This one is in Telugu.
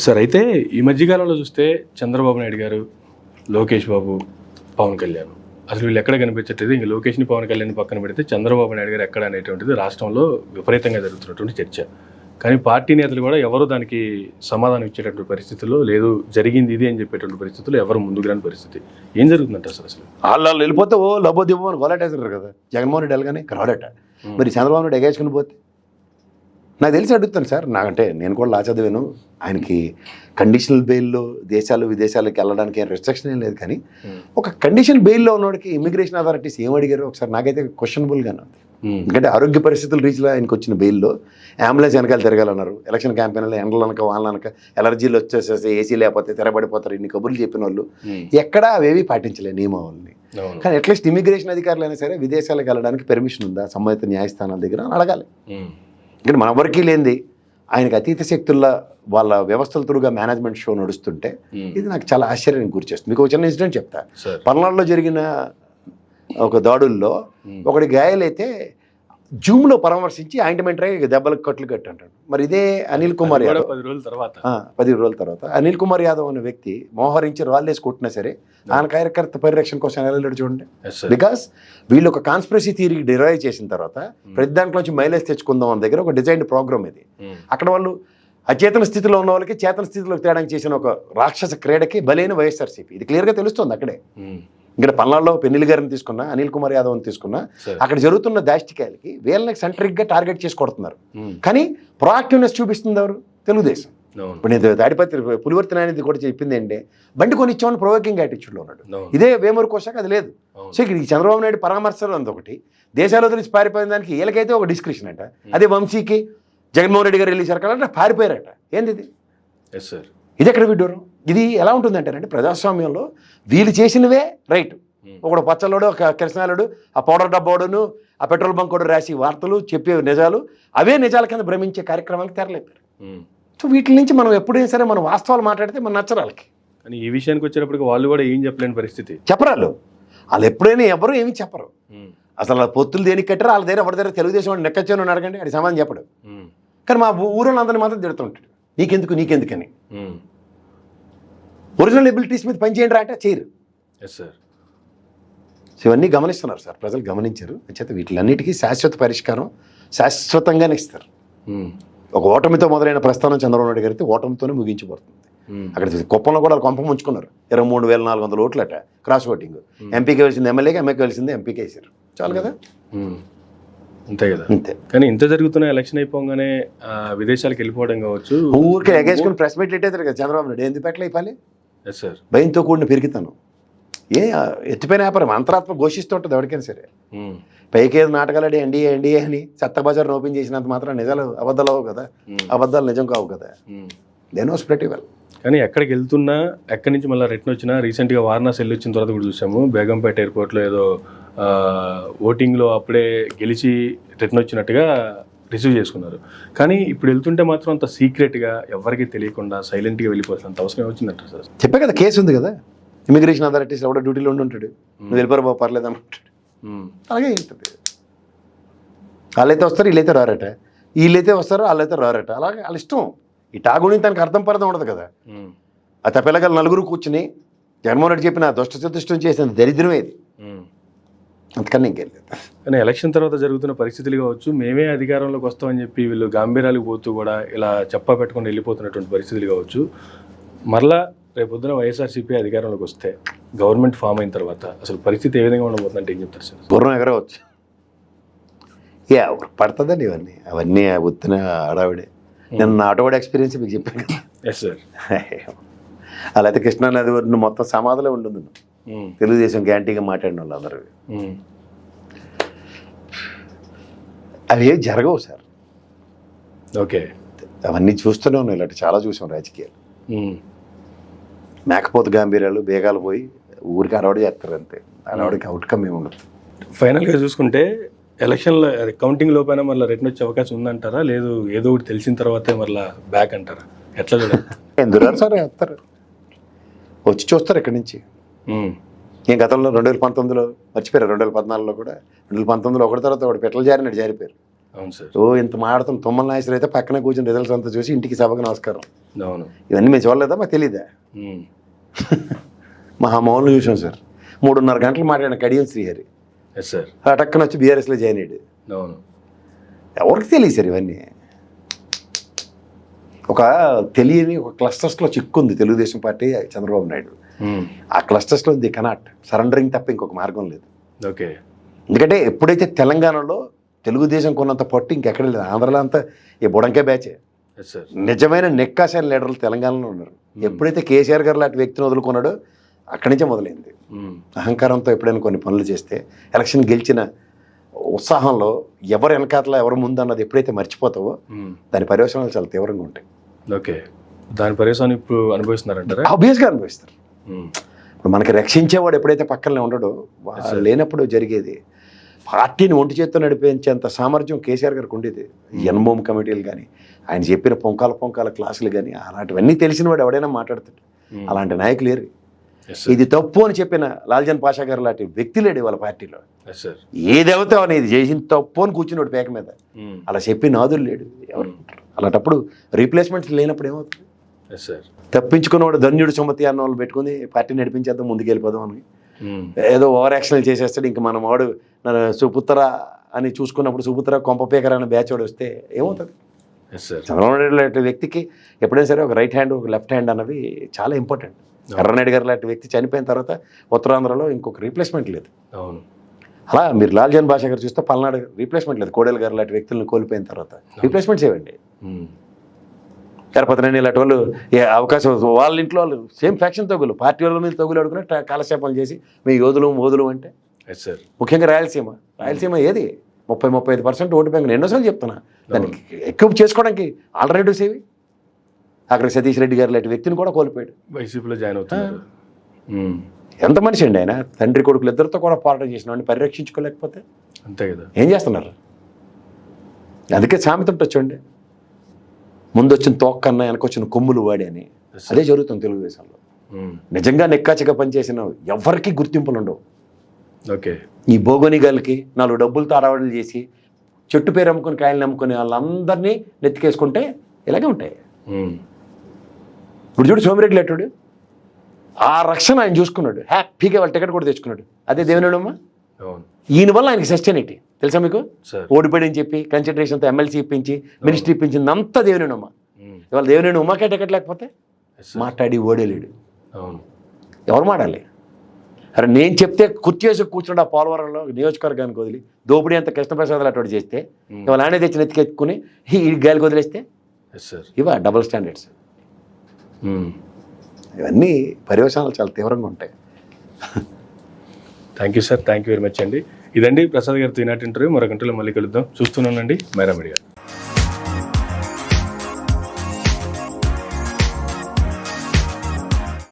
సార్ అయితే ఈ మధ్యకాలంలో చూస్తే చంద్రబాబు నాయుడు గారు, లోకేష్ బాబు, పవన్ కళ్యాణ్ అసలు వీళ్ళు ఎక్కడ కనిపించట్లేదు. ఇంక లోకేష్ని పవన్ కళ్యాణ్ పక్కన పెడితే చంద్రబాబు నాయుడు గారు ఎక్కడ అనేటువంటిది రాష్ట్రంలో విపరీతంగా జరుగుతున్నటువంటి చర్చ. కానీ పార్టీ నేతలు కూడా ఎవరు దానికి సమాధానం ఇచ్చేటటువంటి పరిస్థితుల్లో లేదు, జరిగింది ఇది అని చెప్పేటువంటి పరిస్థితుల్లో ఎవరు ముందుకు రాని పరిస్థితి. ఏం జరుగుతుందంట అసలు వాళ్ళు వెళ్ళిపోతే ఓ లబో దిబ్బో అని గోలాటేసారు కదా. జగన్మోహన్ రెడ్డి వెళ్ళగానే రాడట. మరి చంద్రబాబు నాయుడు ఎగేసుకుని పోతే నాకు తెలిసి అడుగుతాను సార్. నాకంటే నేను కూడా లా చదివాను. ఆయనకి కండిషనల్ బెయిల్లో దేశాలు విదేశాలకు వెళ్ళడానికి ఏం రిస్ట్రిక్షన్ ఏం లేదు. కానీ ఒక కండిషన్ బెయిల్లో ఉన్నవాడికి ఇమిగ్రేషన్ అథారిటీస్ ఏం అడిగారు ఒకసారి నాకైతే క్వశ్చనబుల్గానే ఉంది. ఎందుకంటే ఆరోగ్య పరిస్థితుల రీచ్లో ఆయనకు వచ్చిన బెయిల్లో అంబులెన్స్ వెనకాల తిరగాలన్నారు. ఎలక్షన్ క్యాంపెయిన్లో ఎండలనక వాళ్ళనక ఎలర్జీలు వచ్చేసేసి ఏసీ లేకపోతే తెరబడిపోతారు ఇన్ని కబుర్లు చెప్పిన వాళ్ళు ఎక్కడా అవేవి పాటించలే నియమావళిని. కానీ అట్లీస్ట్ ఇమిగ్రేషన్ అధికారులు అయినా సరే విదేశాలకు వెళ్ళడానికి పెర్మిషన్ ఉందా సంబంధిత న్యాయస్థానాల దగ్గర అని అడగాలి. ఎందుకంటే మన వరకు లేనిది ఆయనకు అతీత శక్తుల్లో వాళ్ళ వ్యవస్థల త్రూగా మేనేజ్మెంట్ షో నడుస్తుంటే ఇది నాకు చాలా ఆశ్చర్యానికి గురి చేస్తుంది. మీకు ఒక చిన్న ఇన్సిడెంట్ చెప్తా. పల్నాడులో జరిగిన ఒక దాడుల్లో ఒకటి గాయాలైతే జూమ్లో పరామర్శించి ఆయింట్మెంట్ రై దెబ్బలకు కట్లు కట్టి అంటాడు. మరి ఇదే అనిల్ కుమార్ యాదవ్ 10 రోజుల తర్వాత అనిల్ కుమార్ యాదవ్ అనే వ్యక్తి మోహరించి రాళ్ళేసి కొట్టినా సరే ఆయన కార్యకర్త పరిరక్షణ కోసం వెళ్ళలేడు చూడండి. బికాస్ వీళ్ళు ఒక కాన్స్పిరసీ థియరీ డిరైవ్ చేసిన తర్వాత ప్రతి దాంట్లోంచి మైలేజ్ తెచ్చుకుందాం అన్న దగ్గర ఒక డిజైన్డ్ ప్రోగ్రామ్ ఇది. అక్కడ వాళ్ళు అచేతన స్థితిలో ఉన్న వాళ్ళకి చేతన స్థితిలోకి తేడానికి చేసిన ఒక రాక్షస క్రీడకి బలైన వైఎస్ఆర్సీపీ. ఇది క్లియర్గా తెలుస్తుంది అక్కడే. ఇక్కడ పల్నాడులో పెన్నిల్ గారిని తీసుకున్నా, అనిల్ కుమార్ యాదవ్ని తీసుకున్నా, అక్కడ జరుగుతున్న దాష్టికాయలకి వీళ్ళని సెంట్రిక్గా టార్గెట్ చేసి కొడుతున్నారు. కానీ ప్రొయాక్టివ్నెస్ చూపిస్తుంది ఎవరు? తెలుగుదేశం. ఇప్పుడు నేను తాడిపత్రి పులివర్తి నాయనది కూడా చెప్పింది ఏంటంటే బండి కొనిచ్చామని ప్రొవోకింగ్ యాటిట్యూడ్లో ఉన్నాడు. ఇదే వేమూరు కోశాక అది లేదు. సో ఇక్కడ చంద్రబాబు నాయుడు పరామర్శలు అందొకటి, దేశాలు వదిలిసి పారిపోయిన దానికి వీళ్ళకైతే ఒక డిస్క్రిప్షన్ అంట. అదే వంశీకి జగన్మోహన్ రెడ్డి గారు వెళ్ళి సరకాలంటే పారిపోయారట. ఏంది ఇది? ఇది ఎక్కడ విడ్డూరం? ఇది ఎలా ఉంటుందంటారంటే ప్రజాస్వామ్యంలో వీళ్ళు చేసినవే రైట్. ఒకడు పచ్చలోడు, ఒక కృష్ణాలుడు, ఆ పౌడర్ డబ్బాడును, ఆ పెట్రోల్ బంక్ కూడా రాసి వార్తలు చెప్పే నిజాలు అవే నిజాల కింద భ్రమించే కార్యక్రమాలకు తెరలేపారు. సో వీటి నుంచి మనం ఎప్పుడైనా సరే మనం వాస్తవాలు మాట్లాడితే మన నచ్చరాలకి. కానీ ఈ విషయానికి వచ్చేటప్పటికి వాళ్ళు కూడా ఏం చెప్పలేని పరిస్థితి. చెప్పరాలు వాళ్ళు ఎప్పుడైనా ఎవరు ఏమి చెప్పరు. అసలు పొత్తులు దేనికి కట్టారు వాళ్ళ దగ్గర ఎవరి దగ్గర తెలుగుదేశం వాడు నెక్కచ్చాను అడగండి, అది సమాధానం చెప్పడు. కానీ మా ఊరిలో అందరినీ మాత్రం తిడుతుంటాడు, నీకెందుకని. ఒరిజినల్ ఎబిలిటీస్ మీద పనిచేయండి రా అంటే చేయరు. సో ఇవన్నీ గమనిస్తున్నారు సార్, ప్రజలు గమనించారు. అంచేత వీటిలన్నిటికీ శాశ్వత పరిష్కారం శాశ్వతంగానే ఇస్తారు. ఒక ఓటమితో మొదలైన ప్రస్థానం చంద్రబాబు నాయుడు గారికి ఓటమితోనే ముగించిపోతుంది. అక్కడ కుప్పంలో కూడా కొంప ముంచుకున్నారు. 23,400 ఓట్లట క్రాస్ ఓటింగ్. ఎంపీకి వెలిసింది ఎమ్మెల్యేకి, ఎంఏకి వెలిసింది ఎంపీకి వేసారు. చాలు కదా, అంతే కదా. అంతే. కానీ ఇంత జరుగుతున్న ఎలక్షన్ అయిపోగానే విదేశాలకు వెళ్ళిపోవడం కావచ్చు, ఊరికే ఎగేసుకుని ప్రెస్ మీట్లు పెట్టేస్తారు కదా చంద్రబాబు నాయుడు. ఎందుకు పెట్టలే ఇవ్వాలి? భయంతో కూడిన పెరిగితాను. ఎత్తిపోయిన వ్యాపారం అంతరాత్మ ఘోషిస్తూ ఉంటుంది ఎవరికైనా సరే. పైకి ఏదో నాటకాలు ఎన్డీఏ అని చెత్త బజార్ను ఓపెన్ చేసినంత మాత్రం నిజాలు అబద్ధాలు అవ్వవు కదా, అబద్ధాలు నిజం కావు కదా. Then was pretty well. కానీ ఎక్కడికి వెళ్తున్నా, ఎక్కడి నుంచి మళ్ళీ రిటర్న్ వచ్చినా, రీసెంట్గా వారణాసి వెళ్ళి వచ్చిన తర్వాత కూడా చూసాము బేగంపేట ఎయిర్పోర్ట్లో ఏదో ఓటింగ్లో అప్పుడే గెలిచి రిటర్న్ వచ్చినట్టుగా రిసీవ్ చేసుకున్నారు. కానీ ఇప్పుడు వెళ్తుంటే మాత్రం అంత సీక్రెట్గా ఎవరికి తెలియకుండా సైలెంట్గా వెళ్ళిపోవాల్సినంత అవసరం వచ్చిందంట సార్. చెప్పే కదా, కేసు ఉంది కదా, ఇమిగ్రేషన్ అథారిటీస్ ఎవడో డ్యూటీలో ఉంటాడు, నువ్వు వెళ్ళిపోరు బాబు పర్లేదు అని ఉంటాడు. అలాగే ఉంటుంది. వాళ్ళైతే వస్తారు, వీళ్ళైతే రారట, వీళ్ళైతే వస్తారు, వాళ్ళైతే రారట. అలాగే వాళ్ళ ఇష్టం. ఈ టాగుని తనకు అర్థం ఉండదు కదా. ఆ తప్పిల్లగల నలుగురు కూర్చుని జగన్మోహన్ రెడ్డి చెప్పిన దుష్టచతుష్టం చేసిన దరిద్రమే ఇది, అంతకన్నా ఇంకెళ్ళలేదు. కానీ ఎలక్షన్ తర్వాత జరుగుతున్న పరిస్థితులు కావచ్చు, మేమే అధికారంలోకి వస్తామని చెప్పి వీళ్ళు గాంభీర్యాలకు పోతూ కూడా ఇలా చెప్పా పెట్టుకుని వెళ్ళిపోతున్నటువంటి పరిస్థితులు కావచ్చు. మరలా రేపొద్దున వైఎస్ఆర్సీపీ అధికారంలోకి వస్తే, గవర్నమెంట్ ఫామ్ అయిన తర్వాత అసలు పరిస్థితి ఏ విధంగా ఉండబోతుందంటే ఏం చెప్తారు సార్? గుర్రం ఎగరవచ్చు. ఎవరు పడుతుందండి ఇవన్నీ, అవన్నీ ఉత్తిన హడావిడే. నేను నా ఆటోవాడి ఎక్స్పీరియన్స్ మీకు చెప్పాను కదా. Yes sir. అలా అయితే కృష్ణానది ఒడ్డున మొత్తం సమాధిలో ఉంటుంది. తెలుగుదేశం గ్యాంటీగా మాట్లాడిన వాళ్ళు అందరూ అవి ఏం జరగవు సార్. ఓకే, అవన్నీ చూస్తూనే ఉన్నాయి. ఇలాంటి చాలా చూసాం రాజకీయాలు. మేకపోతు గాంభీర్యాలు బేగాలు పోయి ఊరికి అరవడి చేస్తారు అంతే. అరవడికి అవుట్కమ్ ఏమి ఉండదు. ఫైనల్గా చూసుకుంటే ఎలక్షన్లో కౌంటింగ్ లోపైన మళ్ళీ రిటర్న్ వచ్చే అవకాశం ఉందంటారా, లేదు ఏదో ఒకటి తెలిసిన తర్వాతే మళ్ళీ బ్యాక్ అంటారా? ఎట్లా చూడాలి? ఎందుకు సార్ వేస్తారు, వచ్చి చూస్తారు ఇక్కడి నుంచి. నేను గతంలో 2019లో మర్చిపోయారు, 2014లో కూడా 2019లో ఒకటి తర్వాత ఒకటి పెట్టలు జారినట్టు జారిపోయారు. అవును సార్. ఓ ఇంత మాడుతున్న తుమ్మల నాయసరి అయితే పక్కన కూర్చొని రిజల్ట్స్ అంతా చూసి ఇంటికి సభకు నమస్కారం. అవును. ఇవన్నీ మేము చూడలేదా, మాకు తెలీదా? ఉమ్. మహామౌన్లు చూసాం సార్. 3.5 గంటలు మాట్లాడిన కడియం శ్రీహరి ఎస్ సార్. టక్కన వచ్చి బీఆర్ఎస్లో జాయిన్ అయ్యాడు. అవును. ఎవరికి తెలియదు సార్ ఇవన్నీ. ఒక తెలియని ఒక క్లస్టర్స్లో చిక్కుంది తెలుగుదేశం పార్టీ, చంద్రబాబు నాయుడు. ఉమ్. ఆ క్లస్టర్స్లో ది కెనాట్ సరెండరింగ్ తప్ప ఇంకొక మార్గం లేదు. ఓకే. ఎందుకంటే ఎప్పుడైతే తెలంగాణలో తెలుగుదేశం కొన్నంత పట్టు ఇంకెక్కడ లేదు. ఆంధ్రలో అంతా ఈ బుడంకే బ్యాచే. Yes sir. నిజమైన నెక్కాసారి లీడర్లు తెలంగాణలో ఉన్నారు. ఎప్పుడైతే కేసీఆర్ గారు లాంటి వ్యక్తిని వదులుకున్నాడో అక్కడి నుంచే మొదలైంది. అహంకారంతో ఎప్పుడైనా కొన్ని పనులు చేస్తే ఎలక్షన్ గెలిచిన ఉత్సాహంలో ఎవరు వెనకాతల ఎవరు ముందు అన్నది ఎప్పుడైతే మర్చిపోతావో దాని పర్యవసనాలు చాలా తీవ్రంగా ఉంటాయి. ఓకే. దాని పర్యవసానం ఇప్పుడు అనుభవిస్తున్నారంటారా? ఆబ్వియస్గా అనుభవిస్తారు. ఇప్పుడు మనకి రక్షించేవాడు ఎప్పుడైతే పక్కనే ఉండడో లేనప్పుడు జరిగేది. పార్టీని ఒంటి చేత్తో నడిపించేంత సామర్థ్యం కేసీఆర్ గారికి ఉండేది. ఎన్మోమ్ కమిటీలు కానీ, ఆయన చెప్పిన పొంకాల క్లాసులు కానీ, అలాంటివన్నీ తెలిసిన వాడు ఎవడైనా మాట్లాడతాడు. అలాంటి నాయకులు లేరు. ఇది తప్పు అని చెప్పిన లాల్జన్ పాషా గారు లాంటి వ్యక్తి లేడు వాళ్ళ పార్టీలో. ఏదేవతే అని ఇది చేసిన తప్పు అని కూర్చున్నాడు పేక మీద. అలా చెప్పి నాదులు లేడు ఎవరు. అలాంటప్పుడు రీప్లేస్మెంట్స్ లేనప్పుడు ఏమవుతుంది? తప్పించుకున్నవాడు ధన్యుడు సుమతి అన్న వాళ్ళు పెట్టుకుని పార్టీ నడిపించేద్దాం, ముందుకు వెళ్ళిపోదాం అని ఏదో ఓవర్ యాక్షన్లు చేసేస్తాడు. ఇంకా మనం వాడు సుపుత్ర అని చూసుకున్నప్పుడు సుపుత్ర కొంపపేకర్ అనే బ్యాచ్ వాడు వస్తే ఏమవుతుంది? చంద్రబాబు నాయుడు లాంటి వ్యక్తికి ఎప్పుడైనా సరే ఒక రైట్ హ్యాండ్ ఒక లెఫ్ట్ హ్యాండ్ అన్నవి చాలా ఇంపార్టెంట్. కర్రనాయుడు గారు లాంటి వ్యక్తి చనిపోయిన తర్వాత ఉత్తరాంధ్రలో ఇంకొక రీప్లేస్మెంట్ లేదు. అవును. అలా మీరు లాల్జన్ భాషా గారు చూస్తే పల్నాడు రీప్లేస్మెంట్ లేదు. కోడెల గారు లాంటి వ్యక్తులను కోల్పోయిన తర్వాత రీప్లేస్మెంట్స్ ఏవండి? గణపతిని ఇలాంటి వాళ్ళు ఏ అవకాశం వాళ్ళ ఇంట్లో వాళ్ళు సేమ్ ఫ్యాక్షన్ తగులు పార్టీ వాళ్ళ మీద తగులు అడుగునే కాలక్షేపాలు చేసి మీ యోధులు అంటే ముఖ్యంగా రాయలసీమ ఏది 30-35% ఓటు బ్యాంక్. ఎన్నోసార్లు చెప్తున్నా దానికి ఎక్కువ చేసుకోవడానికి ఆల్టర్నేటివ్స్ ఏవి? అక్కడ సతీష్ రెడ్డి గారు లాంటి వ్యక్తిని కూడా కోల్పోయాడు. వైసీపీలో జాయిన్ అవుతున్నారు. ఎంత మనిషి అండి ఆయన? తండ్రి కొడుకులు ఇద్దరితో కూడా పోరాటం చేసిన వాడిని పరిరక్షించుకోలేకపోతే అంతే కదా, ఏం చేస్తున్నారు? అందుకే సామెత వచ్చండి, ముందు వచ్చిన తోక్కన్నా వెనకొచ్చిన కొమ్ములు వాడి అని. అదే జరుగుతుంది తెలుగుదేశంలో. నిజంగా నెక్కాచిగా పనిచేసిన ఎవరికి గుర్తింపులు ఉండవు. ఓకే. ఈ భోగోనిగాలకి 4 డబ్బులతో అడవాళ్ళు చేసి చెట్టు పేరు అమ్ముకుని కాయలు నమ్ముకుని వాళ్ళందరినీ నెత్తికేసుకుంటే ఇలాగే ఉంటాయి. ఇప్పుడు చూడు సోమిరెడ్డి లెట్టుడు ఆ రక్షణ ఆయన చూసుకున్నాడు, హ్యాపీగా వాళ్ళ టికెట్ కూడా తెచ్చుకున్నాడు. అదే దేవినేనమ్మ. ఈయన వల్ల ఆయనకి సస్టైనిటీ తెలుసా మీకు? ఓడిపోయాడని చెప్పి కన్సిడరేషన్తో ఎమ్మెల్సీ ఇప్పించి మినిస్ట్రీ ఇప్పించింది అంతా దేవినేనమ్మ. ఇవాళ దేవినేని ఉమాకే టికెట్ లేకపోతే మాట్లాడి ఓడేలేడు. ఎవరు మాట్లాడాలి? అరే నేను చెప్తే కుర్చేసి కూర్చున్నాడు ఆ పోలవరంలో నియోజకవర్గానికి వదిలి దోపిడీ అంత కృష్ణప్రసాద్ అటువంటి చేస్తే ఇవాళ ఆయనే తెచ్చి నెత్తికెత్తుకుని ఈ గాలికి వదిలేస్తే ఇవా డబుల్ స్టాండర్డ్స్. ఇవన్నీ పర్యవసానాలు చాలా తీవ్రంగా ఉంటాయి. Thank you sir, thank you very much అండి. ఇదండి ప్రసాద్ గారితో ఈనాటి ఇంటర్వ్యూ. మరొక గంటలో మళ్ళీ కలుద్దాం. చూస్తున్నానండి మైరా మీడియా.